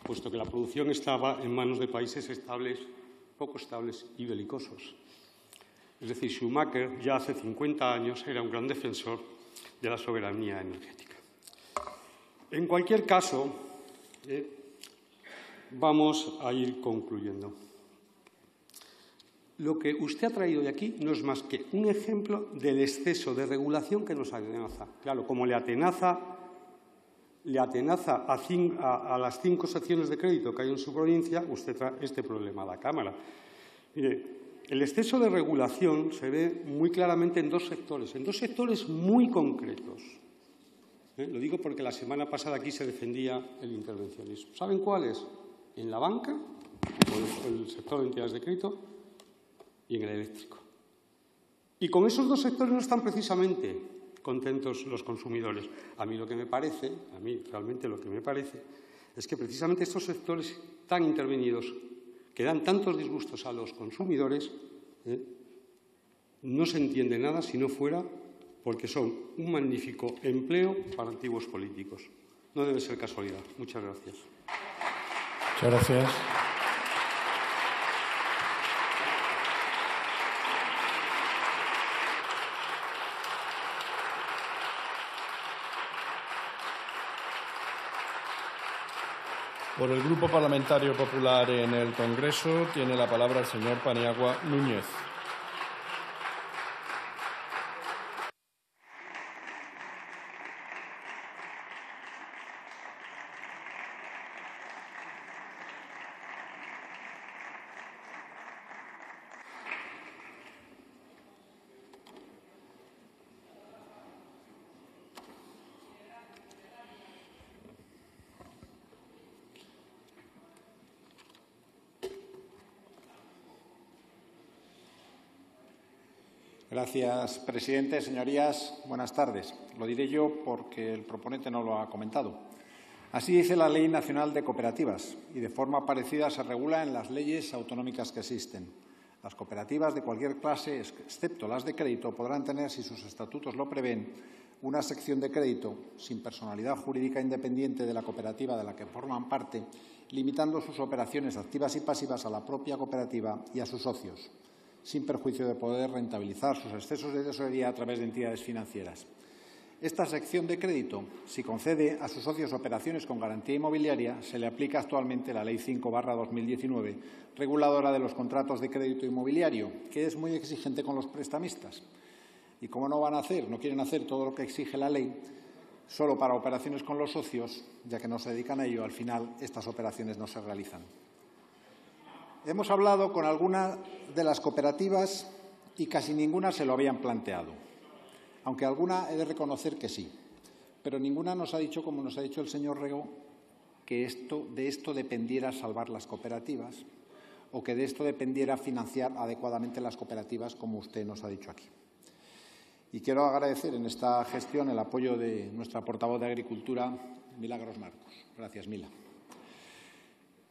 S7: puesto que la producción estaba en manos de países estables, poco estables y belicosos. Es decir, Schumacher ya hace 50 años era un gran defensor de la soberanía energética. En cualquier caso, vamos a ir concluyendo. Lo que usted ha traído de aquí no es más que un ejemplo del exceso de regulación que nos atenaza. Claro, como le atenaza a las 5 secciones de crédito que hay en su provincia, usted trae este problema a la Cámara. Mire, el exceso de regulación se ve muy claramente en dos sectores muy concretos. Lo digo porque la semana pasada aquí se defendía el intervencionismo. ¿Saben cuáles? En la banca, o el sector de entidades de crédito, y en el eléctrico. Y con esos dos sectores no están precisamente contentos los consumidores. A mí realmente lo que me parece es que precisamente estos sectores tan intervenidos, que dan tantos disgustos a los consumidores, no se entiende nada si no fuera porque son un magnífico empleo para antiguos políticos. No debe ser casualidad. Muchas gracias.
S1: Muchas gracias. Por el Grupo Parlamentario Popular en el Congreso tiene la palabra el señor Paniagua Núñez.
S8: Gracias, presidente. Señorías, buenas tardes. Lo diré yo porque el proponente no lo ha comentado. Así dice la Ley Nacional de Cooperativas y de forma parecida se regula en las leyes autonómicas que existen. Las cooperativas de cualquier clase, excepto las de crédito, podrán tener, si sus estatutos lo prevén, una sección de crédito sin personalidad jurídica independiente de la cooperativa de la que forman parte, limitando sus operaciones activas y pasivas a la propia cooperativa y a sus socios, sin perjuicio de poder rentabilizar sus excesos de tesorería a través de entidades financieras. Esta sección de crédito, si concede a sus socios operaciones con garantía inmobiliaria, se le aplica actualmente la Ley 5/2019, reguladora de los contratos de crédito inmobiliario, que es muy exigente con los prestamistas. Y como no quieren hacer todo lo que exige la ley, solo para operaciones con los socios, ya que no se dedican a ello, al final estas operaciones no se realizan. Hemos hablado con algunas de las cooperativas y casi ninguna se lo habían planteado, aunque alguna he de reconocer que sí. Pero ninguna nos ha dicho, como nos ha dicho el señor Rego, que de esto dependiera salvar las cooperativas o que de esto dependiera financiar adecuadamente las cooperativas, como usted nos ha dicho aquí. Y quiero agradecer en esta gestión el apoyo de nuestra portavoz de Agricultura, Milagros Marcos. Gracias, Mila.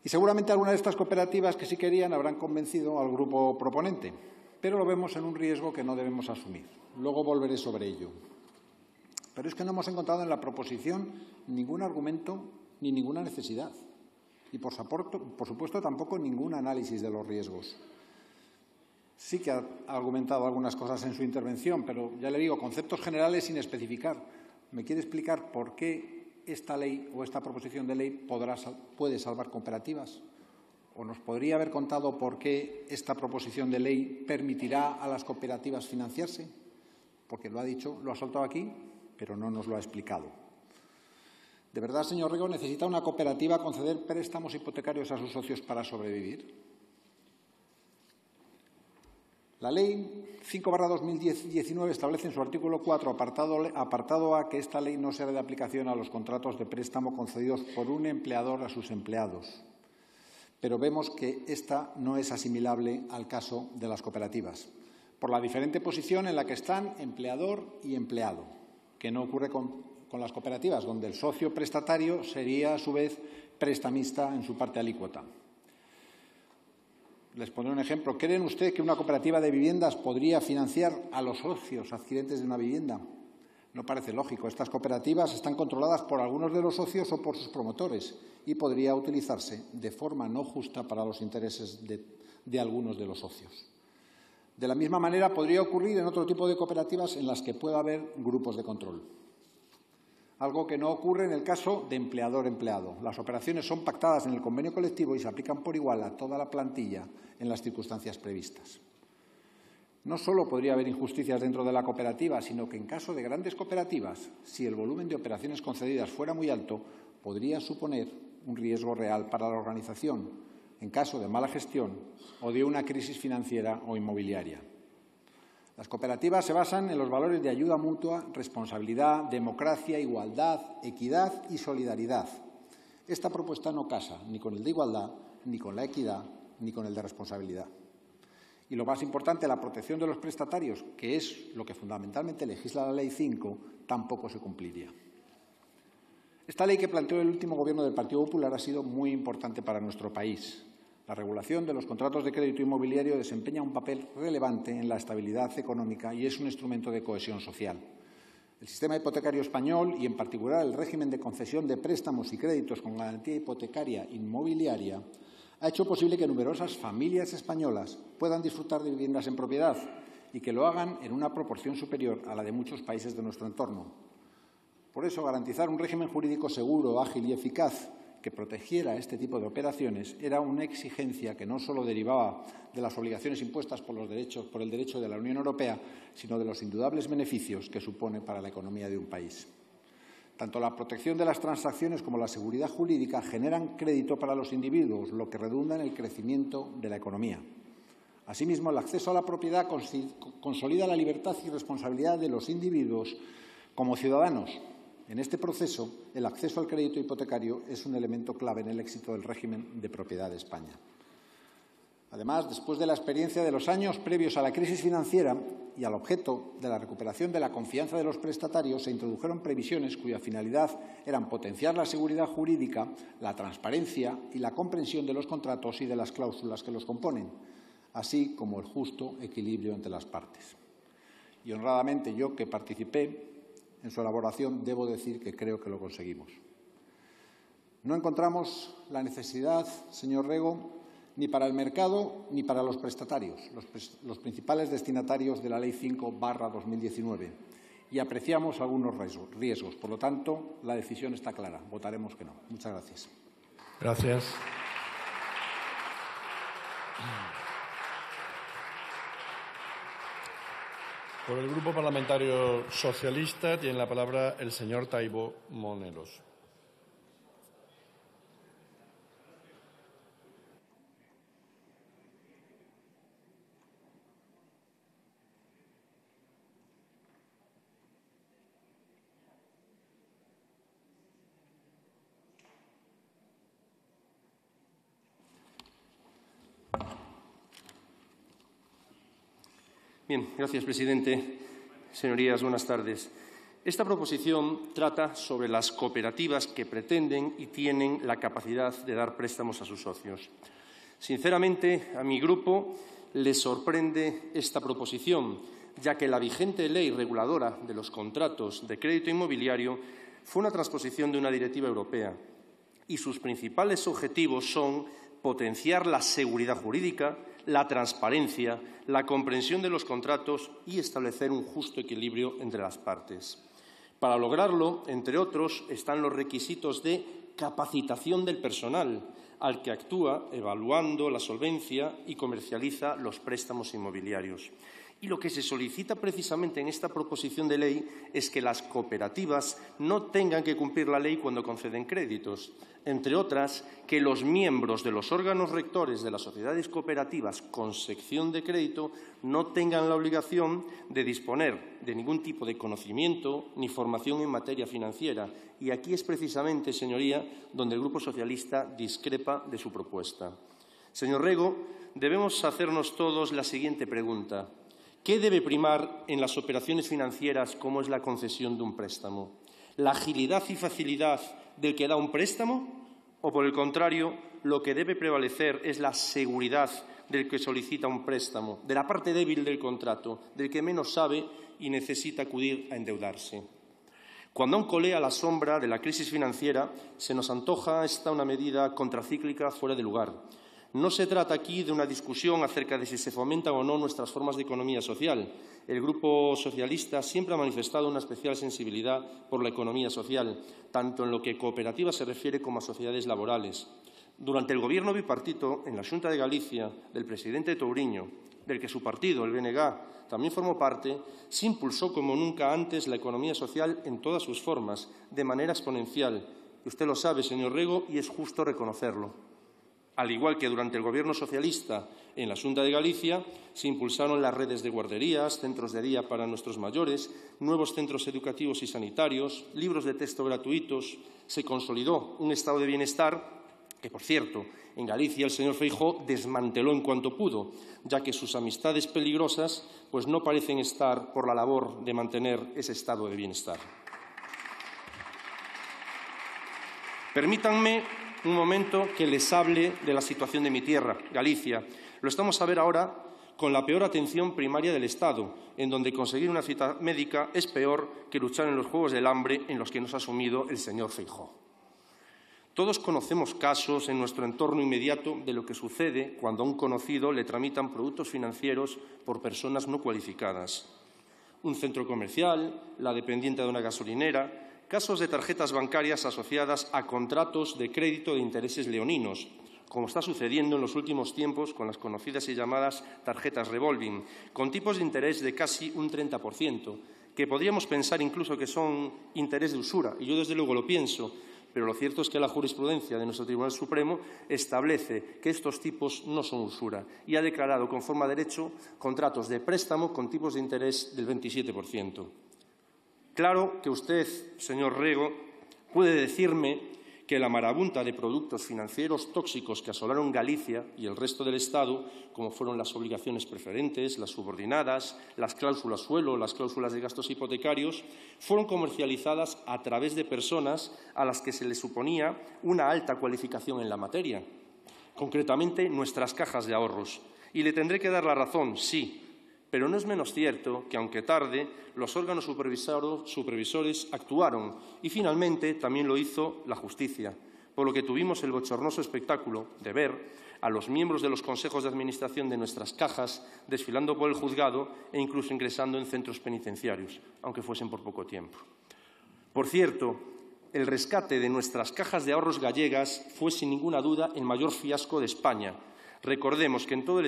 S8: Y seguramente algunas de estas cooperativas que sí querían habrán convencido al grupo proponente, pero lo vemos en un riesgo que no debemos asumir. Luego volveré sobre ello. Pero es que no hemos encontrado en la proposición ningún argumento ni ninguna necesidad. Y, por supuesto, tampoco ningún análisis de los riesgos. Sí que ha argumentado algunas cosas en su intervención, pero ya le digo, conceptos generales sin especificar. ¿Me quiere explicar por qué esta ley o esta proposición de ley puede salvar cooperativas? ¿O nos podría haber contado por qué esta proposición de ley permitirá a las cooperativas financiarse? Porque lo ha dicho, lo ha soltado aquí, pero no nos lo ha explicado. ¿De verdad, señor Rego, necesita una cooperativa conceder préstamos hipotecarios a sus socios para sobrevivir? La Ley 5/2019 establece en su artículo 4, apartado A, que esta ley no será de aplicación a los contratos de préstamo concedidos por un empleador a sus empleados. Pero vemos que esta no es asimilable al caso de las cooperativas, por la diferente posición en la que están empleador y empleado, que no ocurre con las cooperativas, donde el socio prestatario sería, a su vez, prestamista en su parte alícuota. Les pondré un ejemplo. ¿Creen usted que una cooperativa de viviendas podría financiar a los socios adquirentes de una vivienda? No parece lógico. Estas cooperativas están controladas por algunos de los socios o por sus promotores y podría utilizarse de forma no justa para los intereses de algunos de los socios. De la misma manera, podría ocurrir en otro tipo de cooperativas en las que pueda haber grupos de control. Algo que no ocurre en el caso de empleador-empleado. Las operaciones son pactadas en el convenio colectivo y se aplican por igual a toda la plantilla en las circunstancias previstas. No solo podría haber injusticias dentro de la cooperativa, sino que en caso de grandes cooperativas, si el volumen de operaciones concedidas fuera muy alto, podría suponer un riesgo real para la organización en caso de mala gestión o de una crisis financiera o inmobiliaria. Las cooperativas se basan en los valores de ayuda mutua, responsabilidad, democracia, igualdad, equidad y solidaridad. Esta propuesta no casa ni con el de igualdad, ni con la equidad, ni con el de responsabilidad. Y lo más importante, la protección de los prestatarios, que es lo que fundamentalmente legisla la Ley 5, tampoco se cumpliría. Esta ley que planteó el último Gobierno del Partido Popular ha sido muy importante para nuestro país. La regulación de los contratos de crédito inmobiliario desempeña un papel relevante en la estabilidad económica y es un instrumento de cohesión social. El sistema hipotecario español y, en particular, el régimen de concesión de préstamos y créditos con garantía hipotecaria inmobiliaria ha hecho posible que numerosas familias españolas puedan disfrutar de viviendas en propiedad y que lo hagan en una proporción superior a la de muchos países de nuestro entorno. Por eso, garantizar un régimen jurídico seguro, ágil y eficaz que protegiera este tipo de operaciones era una exigencia que no solo derivaba de las obligaciones impuestas por el derecho de la Unión Europea, sino de los indudables beneficios que supone para la economía de un país. Tanto la protección de las transacciones como la seguridad jurídica generan crédito para los individuos, lo que redunda en el crecimiento de la economía. Asimismo, el acceso a la propiedad consolida la libertad y responsabilidad de los individuos como ciudadanos. En este proceso, el acceso al crédito hipotecario es un elemento clave en el éxito del régimen de propiedad de España. Además, después de la experiencia de los años previos a la crisis financiera y al objeto de la recuperación de la confianza de los prestatarios, se introdujeron previsiones cuya finalidad eran potenciar la seguridad jurídica, la transparencia y la comprensión de los contratos y de las cláusulas que los componen, así como el justo equilibrio entre las partes. Y honradamente, yo que participé en su elaboración, debo decir que creo que lo conseguimos. No encontramos la necesidad, señor Rego, ni para el mercado ni para los prestatarios, los principales destinatarios de la Ley 5/2019, y apreciamos algunos riesgos. Por lo tanto, la decisión está clara. Votaremos que no. Muchas gracias.
S1: Gracias. Por el Grupo Parlamentario Socialista tiene la palabra el señor Taibo Monelos.
S9: Bien, gracias, presidente. Señorías, buenas tardes. Esta proposición trata sobre las cooperativas que pretenden y tienen la capacidad de dar préstamos a sus socios. Sinceramente, a mi grupo le sorprende esta proposición, ya que la vigente ley reguladora de los contratos de crédito inmobiliario fue una transposición de una directiva europea y sus principales objetivos son potenciar la seguridad jurídica, la transparencia, la comprensión de los contratos y establecer un justo equilibrio entre las partes. Para lograrlo, entre otros, están los requisitos de capacitación del personal, al que actúa evaluando la solvencia y comercializa los préstamos inmobiliarios, Y lo que se solicita precisamente en esta proposición de ley es que las cooperativas no tengan que cumplir la ley cuando conceden créditos. Entre otras, que los miembros de los órganos rectores de las sociedades cooperativas con sección de crédito no tengan la obligación de disponer de ningún tipo de conocimiento ni formación en materia financiera. Y aquí es precisamente, señoría, donde el Grupo Socialista discrepa de su propuesta. Señor Rego, debemos hacernos todos la siguiente pregunta. ¿Qué debe primar en las operaciones financieras como es la concesión de un préstamo? ¿La agilidad y facilidad del que da un préstamo? ¿O, por el contrario, lo que debe prevalecer es la seguridad del que solicita un préstamo, de la parte débil del contrato, del que menos sabe y necesita acudir a endeudarse? Cuando aún colea la sombra de la crisis financiera, se nos antoja esta una medida contracíclica fuera de lugar. No se trata aquí de una discusión acerca de si se fomentan o no nuestras formas de economía social. El Grupo Socialista siempre ha manifestado una especial sensibilidad por la economía social, tanto en lo que cooperativas se refiere como a sociedades laborales. Durante el Gobierno bipartito, en la Xunta de Galicia, del presidente Touriño, del que su partido, el BNG, también formó parte, se impulsó como nunca antes la economía social en todas sus formas, de manera exponencial. Y usted lo sabe, señor Rego, y es justo reconocerlo. Al igual que durante el Gobierno socialista en la Xunta de Galicia, se impulsaron las redes de guarderías, centros de día para nuestros mayores, nuevos centros educativos y sanitarios, libros de texto gratuitos, se consolidó un estado de bienestar que, por cierto, en Galicia el señor Feijóo desmanteló en cuanto pudo, ya que sus amistades peligrosas pues no parecen estar por la labor de mantener ese estado de bienestar. Permítanme un momento que les hable de la situación de mi tierra, Galicia. Lo estamos a ver ahora con la peor atención primaria del Estado, en donde conseguir una cita médica es peor que luchar en los juegos del hambre en los que nos ha sumido el señor Feijóo. Todos conocemos casos en nuestro entorno inmediato de lo que sucede cuando a un conocido le tramitan productos financieros por personas no cualificadas. Un centro comercial, la dependiente de una gasolinera, casos de tarjetas bancarias asociadas a contratos de crédito de intereses leoninos, como está sucediendo en los últimos tiempos con las conocidas y llamadas tarjetas revolving, con tipos de interés de casi un 30%, que podríamos pensar incluso que son interés de usura, y yo desde luego lo pienso, pero lo cierto es que la jurisprudencia de nuestro Tribunal Supremo establece que estos tipos no son usura y ha declarado con forma de derecho contratos de préstamo con tipos de interés del 27%. Claro que usted, señor Rego, puede decirme que la marabunta de productos financieros tóxicos que asolaron Galicia y el resto del Estado, como fueron las obligaciones preferentes, las subordinadas, las cláusulas suelo, las cláusulas de gastos hipotecarios, fueron comercializadas a través de personas a las que se les suponía una alta cualificación en la materia, concretamente nuestras cajas de ahorros. Y le tendré que dar la razón, sí. Pero no es menos cierto que, aunque tarde, los órganos supervisores actuaron y, finalmente, también lo hizo la justicia, por lo que tuvimos el bochornoso espectáculo de ver a los miembros de los consejos de administración de nuestras cajas desfilando por el juzgado e incluso ingresando en centros penitenciarios, aunque fuesen por poco tiempo. Por cierto, el rescate de nuestras cajas de ahorros gallegas fue, sin ninguna duda, el mayor fiasco de España. Recordemos que en todo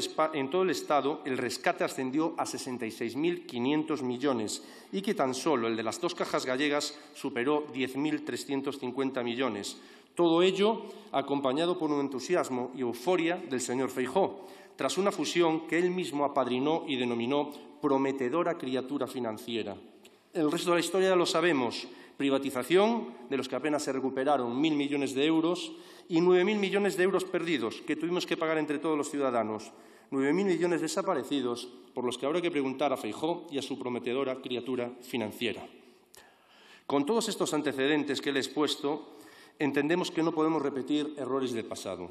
S9: el Estado el rescate ascendió a 66.500 millones y que tan solo el de las dos cajas gallegas superó 10.350 millones. Todo ello acompañado por un entusiasmo y euforia del señor Feijóo, tras una fusión que él mismo apadrinó y denominó prometedora criatura financiera. El resto de la historia ya lo sabemos. Privatización, de los que apenas se recuperaron 1.000 millones de euros, y 9.000 millones de euros perdidos, que tuvimos que pagar entre todos los ciudadanos. 9.000 millones desaparecidos, por los que habrá que preguntar a Feijóo y a su prometedora criatura financiera. Con todos estos antecedentes que le he expuesto, entendemos que no podemos repetir errores del pasado.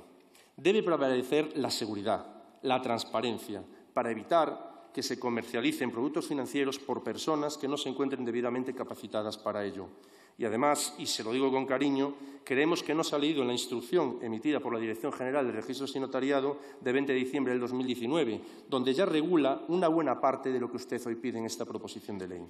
S9: Debe prevalecer la seguridad, la transparencia, para evitar que se comercialicen productos financieros por personas que no se encuentren debidamente capacitadas para ello. Y además, y se lo digo con cariño, creemos que no se ha leído en la instrucción emitida por la Dirección General de Registros y Notariado de 20 de diciembre del 2019, donde ya regula una buena parte de lo que usted hoy pide en esta proposición de ley.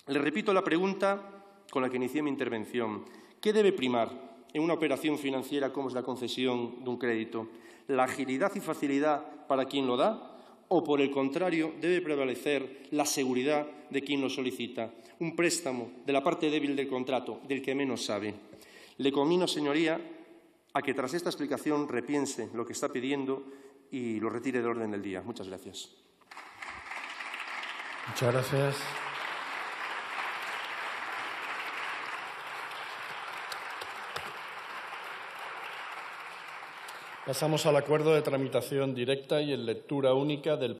S9: Le repito la pregunta con la que inicié mi intervención. ¿Qué debe primar en una operación financiera como es la concesión de un crédito? ¿La agilidad y facilidad para quien lo da ¿O, por el contrario, debe prevalecer la seguridad de quien lo solicita? Un préstamo de la parte débil del contrato, del que menos sabe. Le conmino, señoría, a que tras esta explicación repiense lo que está pidiendo y lo retire del orden del día. Muchas gracias.
S1: Muchas gracias. Pasamos al acuerdo de tramitación directa y en lectura única del